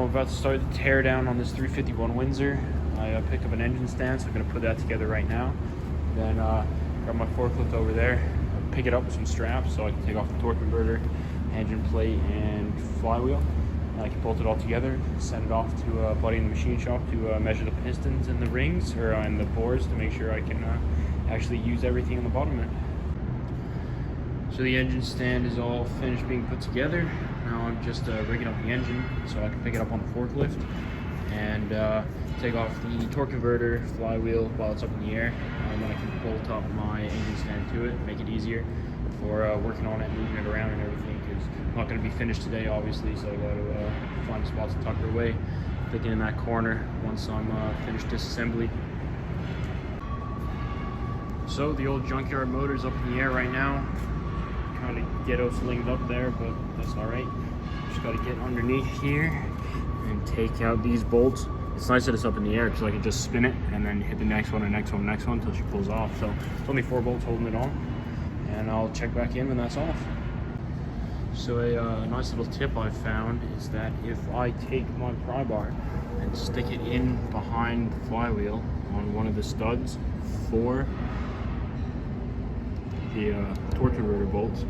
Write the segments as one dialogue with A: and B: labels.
A: So I'm about to start the tear down on this 351 Windsor. I picked up an engine stand, so I'm going to put that together right now. Then grab my forklift over there, pick it up with some straps so I can take off the torque converter, engine plate, and flywheel. I can bolt it all together, send it off to a buddy in the machine shop to measure the pistons and the rings, or and the bores, to make sure I can actually use everything on the bottom end. So the engine stand is all finished being put together. Now I'm just rigging up the engine so I can pick it up on the forklift and take off the torque converter, flywheel while it's up in the air. And then I can bolt up my engine stand to it, make it easier for working on it, moving it around and everything, because I'm not going to be finished today, obviously, so I got to find a spot to tuck it away, stick it in that corner once I'm finished disassembly. So the old junkyard motor's up in the air right now. Kind of ghetto slinged up there, but that's all right. Just got to get underneath here and take out these bolts. It's nice that it's up in the air because I can just spin it and then hit the next one and next one and next one until she pulls off. So it's only 4 bolts holding it on, and I'll check back in when that's off. So a nice little tip I've found is that if I take my pry bar and stick it in behind the flywheel on one of the studs for the torque converter bolts,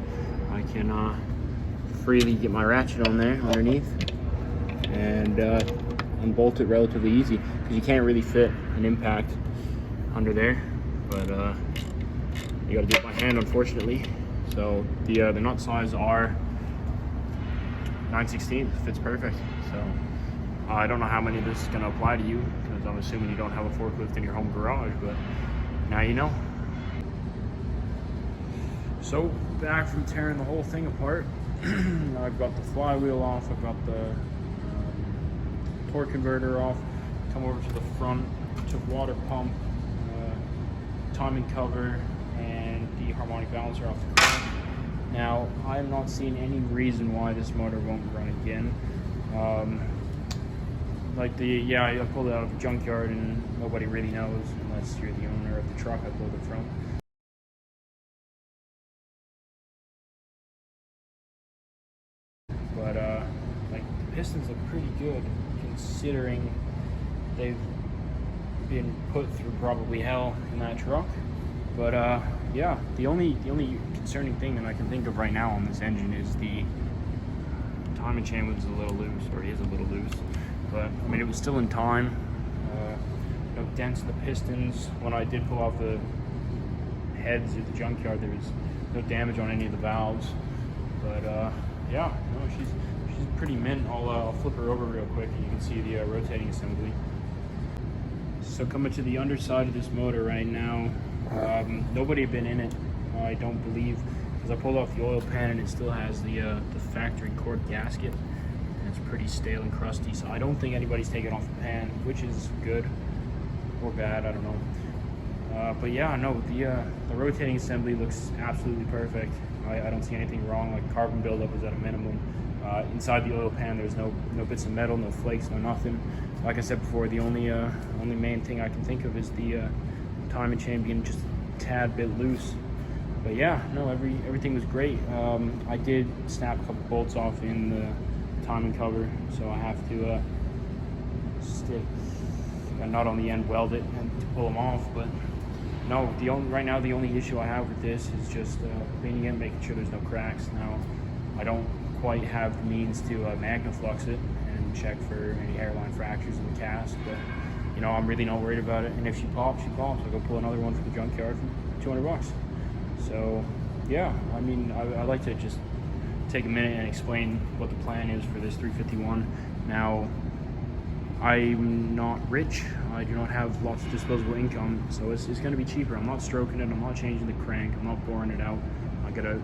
A: I can freely get my ratchet on there underneath and unbolt it relatively easy, because you can't really fit an impact under there, but you gotta do it by hand, unfortunately. So the nut size are 9/16, fits perfect. So I don't know how many of this is gonna apply to you, because I'm assuming you don't have a forklift in your home garage, but now you know. So back from tearing the whole thing apart, I've got the flywheel off, I've got the torque converter off, come over to the front, took water pump, timing cover, and the harmonic balancer off the car. Now, I'm not seeing any reason why this motor won't run again. I pulled it out of a junkyard and nobody really knows unless you're the owner of the truck I pulled it from. But the pistons look pretty good considering they've been put through probably hell in that truck. But yeah, the only concerning thing that I can think of right now on this engine is the timing chain was a little loose, or is a little loose. But I mean, it was still in time. No dents in the pistons. When I did pull off the heads at the junkyard, there was no damage on any of the valves. But yeah, no, she's pretty mint. I'll flip her over real quick and you can see the rotating assembly. So coming to the underside of this motor right now, nobody had been in it, I don't believe, because I pulled off the oil pan and it still has the factory cord gasket, and it's pretty stale and crusty, so I don't think anybody's taken off the pan, which is good or bad, I don't know. But yeah, no, the rotating assembly looks absolutely perfect. I don't see anything wrong. Like, carbon buildup is at a minimum. Inside the oil pan, there's no bits of metal, no flakes, no nothing. Like I said before, the only main thing I can think of is the timing chain being just a tad bit loose. But yeah, no, everything was great. I did snap a couple bolts off in the timing cover, so I have to stick a nut on the end, weld it, and to pull them off. But no, right now the only issue I have with this is just cleaning it, making sure there's no cracks. Now, I don't quite have the means to magnaflux it and check for any hairline fractures in the cast, but you know, I'm really not worried about it. And if she pops, she pops. I'll go pull another one from the junkyard for $200. So yeah, I mean, I like to just take a minute and explain what the plan is for this 351. Now, I'm not rich. I do not have lots of disposable income, so it's going to be cheaper. I'm not stroking it. I'm not changing the crank. I'm not boring it out. I gotta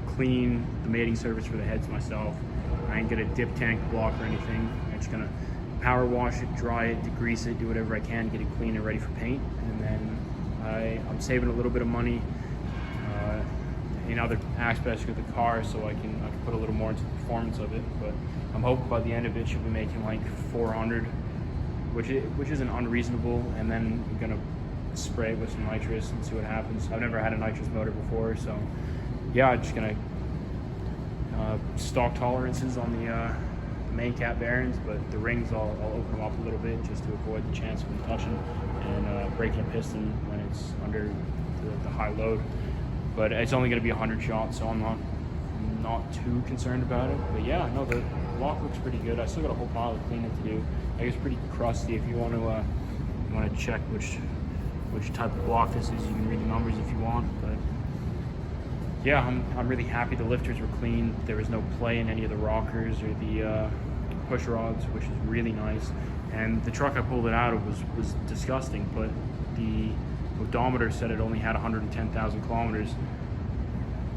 A: clean the mating surface for the heads myself. I ain't gonna dip tank block or anything. I'm just gonna power wash it, dry it, degrease it, do whatever I can, get it clean and ready for paint. And then I'm saving a little bit of money in other aspects of the car, so I can put a little more into the performance of it. But I'm hoping by the end of it she'll be making like 400, which isn't unreasonable. And then I'm gonna spray it with some nitrous and see what happens. I've never had a nitrous motor before, so yeah, I'm just gonna stock tolerances on the main cap bearings, but the rings I'll open them up a little bit just to avoid the chance of them touching and breaking a piston when it's under the high load. But it's only going to be 100 shots, so I'm not too concerned about it. But yeah, no, the block looks pretty good. I still got a whole pile of cleaning to do. I guess pretty crusty. If you want to check which type of block this is, you can read the numbers if you want. But yeah, I'm really happy the lifters were clean. There was no play in any of the rockers or the push rods, which is really nice. And the truck I pulled it out of was disgusting, but the odometer said it only had 110,000 kilometers,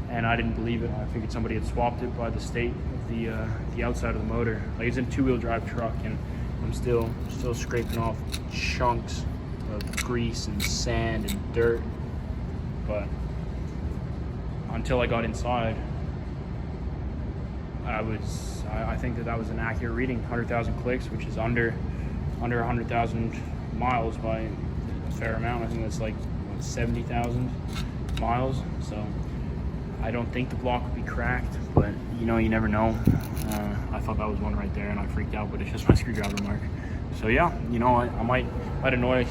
A: and I didn't believe it. I figured somebody had swapped it by the state of the outside of the motor. Like, it's a two-wheel drive truck, and I'm still scraping off chunks of grease and sand and dirt. But until I got inside, I think that was an accurate reading. 100,000 clicks, which is under 100,000 miles by a fair amount. I think that's like 70,000 miles. So I don't think the block would be cracked, but you never know. I thought that was one right there, and I freaked out, but it's just my screwdriver mark. So yeah, I might annoy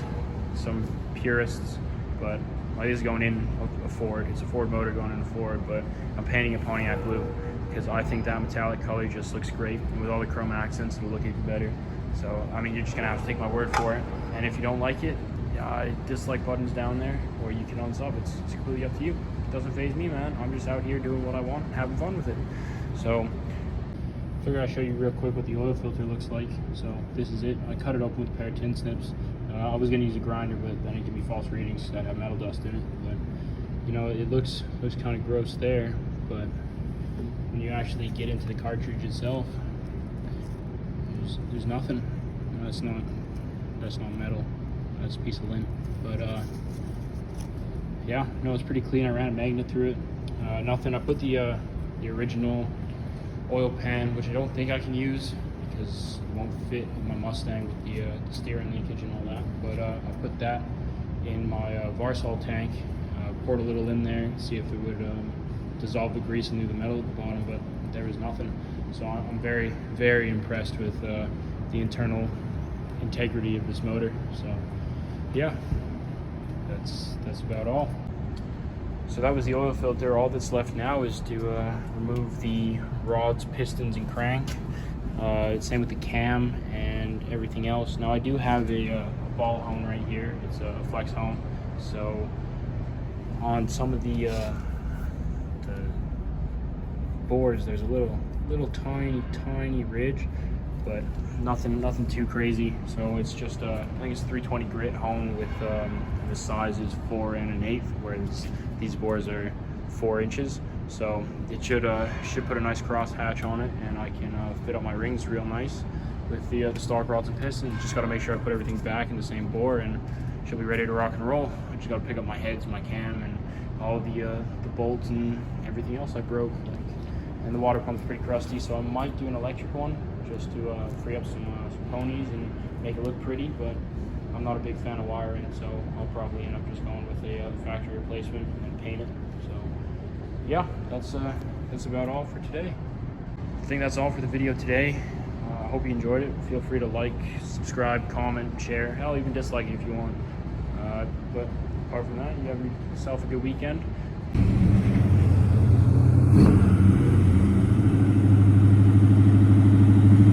A: some purists, but this is going in a Ford. It's a Ford motor going in a Ford, but I'm painting it Pontiac blue because I think that metallic color just looks great, and with all the chrome accents, it'll look even better. So I mean, you're just gonna have to take my word for it. And if you don't like it, dislike button's down there, or you can unsub. It's completely up to you. It doesn't faze me, man. I'm just out here doing what I want and having fun with it. So I figured I'd show you real quick what the oil filter looks like. So this is it. I cut it up with a pair of tin snips. I was gonna use a grinder, but then it gave me false readings that have metal dust in it. But it looks kind of gross there, but when you actually get into the cartridge itself, there's nothing. That's not metal. That's a piece of lint. But yeah, no, it's pretty clean. I ran a magnet through it. Nothing. I put the original oil pan, which I don't think I can use because it won't fit in my Mustang with the steering linkage and all that. But I put that in my Varsol tank. Poured a little in there, see if it would dissolve the grease into the metal at the bottom, but there was nothing. So I'm very, very impressed with the internal integrity of this motor. So yeah, that's about all. So that was the oil filter. All that's left now is to remove the rods, pistons, and crank. Same with the cam and everything else. Now I do have a ball hone right here. It's a flex hone. So on some of the boards, there's a little tiny ridge, but nothing too crazy. So it's just I think it's 320 grit hone with the size is 4 1/8, whereas these boards are 4 inches. So it should put a nice cross hatch on it, and I can fit up my rings real nice with the stock rods and pistons. Just got to make sure I put everything back in the same bore, and she'll be ready to rock and roll. I just got to pick up my heads, my cam, and all the bolts and everything else I broke. And the water pump's pretty crusty, so I might do an electric one just to free up some ponies and make it look pretty. But I'm not a big fan of wiring, so I'll probably end up just going with a factory replacement and paint it. So yeah, that's about all for today. I think that's all for the video today. I hope you enjoyed it. Feel free to like, subscribe, comment, share. Hell, even dislike it if you want. But apart from that, you have yourself a good weekend.